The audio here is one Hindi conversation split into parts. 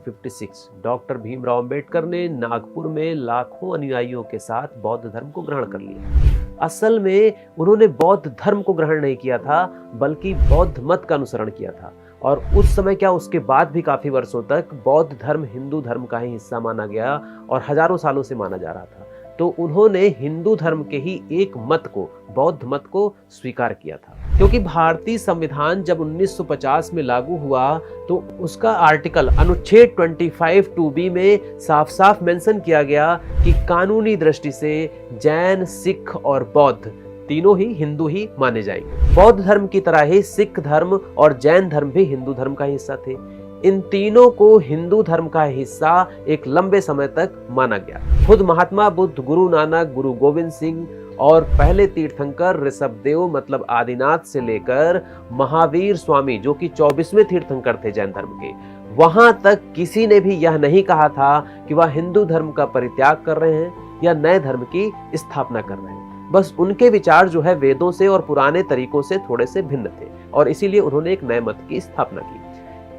1956 डॉक्टर भीमराव अंबेडकर ने नागपुर में लाखों अनुयायियों के साथ बौद्ध धर्म को ग्रहण कर लिया। असल में उन्होंने बौद्ध धर्म को ग्रहण नहीं किया था, बल्कि बौद्ध मत का अनुसरण किया था। और उस समय क्या, उसके बाद भी काफी वर्षों तक बौद्ध धर्म हिंदू धर्म का ही हिस्सा माना गया और हजारों सालों से माना जा रहा था। तो उन्होंने हिंदू धर्म के ही एक मत को, बौद्ध मत को स्वीकार किया था। क्योंकि भारतीय संविधान जब 1950 में लागू हुआ तो उसका आर्टिकल अनुच्छेद 25 2B में साफ साफ मेंशन किया गया कि कानूनी दृष्टि से जैन, सिख और बौद्ध तीनों ही हिंदू ही माने जाएंगे। बौद्ध धर्म की तरह ही सिख धर्म और जैन धर्म भी हिंदू धर्म का हिस्सा थे। इन तीनों को हिंदू धर्म का हिस्सा एक लंबे समय तक माना गया। खुद महात्मा बुद्ध, गुरु नानक, गुरु गोविंद सिंह और पहले तीर्थंकर ऋषभदेव मतलब आदिनाथ से लेकर महावीर स्वामी जो कि 24वें तीर्थंकर थे जैन धर्म के, वहां तक किसी ने भी यह नहीं कहा था कि वह हिंदू धर्म का परित्याग कर रहे हैं या नए धर्म की स्थापना कर रहे हैं। बस उनके विचार जो है वेदों से और पुराने तरीकों से थोड़े से भिन्न थे और इसीलिए उन्होंने एक नए मत की स्थापना की।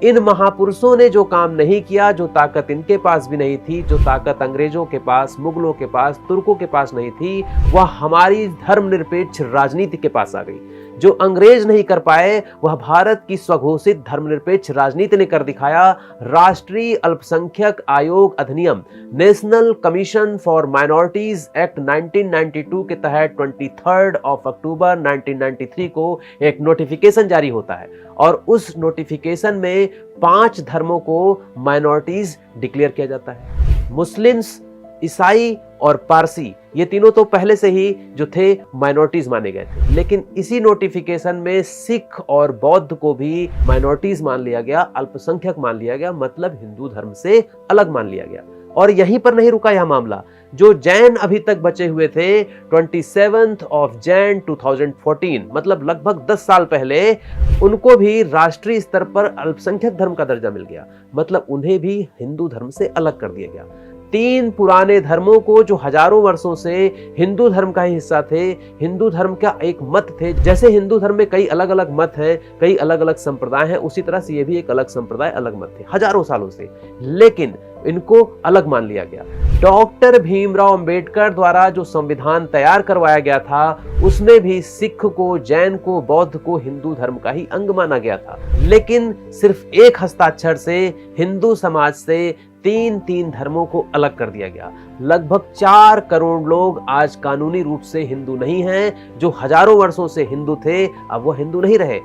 इन महापुरुषों ने जो काम नहीं किया, जो ताकत इनके पास भी नहीं थी, जो ताकत अंग्रेजों के पास, मुगलों के पास, तुर्कों के पास नहीं थी, वह हमारी धर्मनिरपेक्ष राजनीति के पास आ गई। जो अंग्रेज नहीं कर पाए वह भारत की स्वघोषित धर्मनिरपेक्ष राजनीति ने कर दिखाया। राष्ट्रीय अल्पसंख्यक आयोग अधिनियम, national commission for minorities act 1992 के तहत 23 अक्टूबर 1993 को एक नोटिफिकेशन जारी होता है और उस नोटिफिकेशन में 5 धर्मों को माइनॉरिटीज डिक्लेयर किया जाता है। मुस्लिम्स, ईसाई और पारसी, ये तीनों तो पहले से ही जो थे माइनॉरिटीज माने गए थे, लेकिन इसी नोटिफिकेशन में सिख और बौद्ध को भी माइनॉरिटीज मान लिया गया, अल्पसंख्यक मान लिया गया, मतलब हिंदू धर्म से अलग मान लिया गया। और यहीं पर नहीं रुका यह मामला। जो जैन अभी तक बचे हुए थे, 27 जैन 2014 मतलब लगभग 10 साल पहले, उनको भी राष्ट्रीय स्तर पर अल्पसंख्यक धर्म का दर्जा मिल गया, मतलब उन्हें भी हिंदू धर्म से अलग कर दिया गया। 3 पुराने धर्मों को जो हजारों वर्षों से हिंदू धर्म का ही हिस्सा थे, हिंदू धर्म का एक मत थे। जैसे हिंदू धर्म में कई अलग अलग मत हैं, कई अलग अलग संप्रदाय हैं, उसी तरह से ये भी एक अलग संप्रदाय, अलग मत थे हजारों सालों से, लेकिन इनको अलग मान लिया गया। डॉक्टर भीमराव अंबेडकर द्वारा जो संविधान तैयार करवाया गया था उसमें भी सिख को, जैन को, बौद्ध को हिंदू धर्म का ही अंग माना गया था, लेकिन सिर्फ एक हस्ताक्षर से हिंदू समाज से 3 धर्मों को अलग कर दिया गया। लगभग 4 करोड़ लोग आज कानूनी रूप से हिंदू नहीं हैं, जो हजारों वर्षों से हिंदू थे अब वो हिंदू नहीं रहे।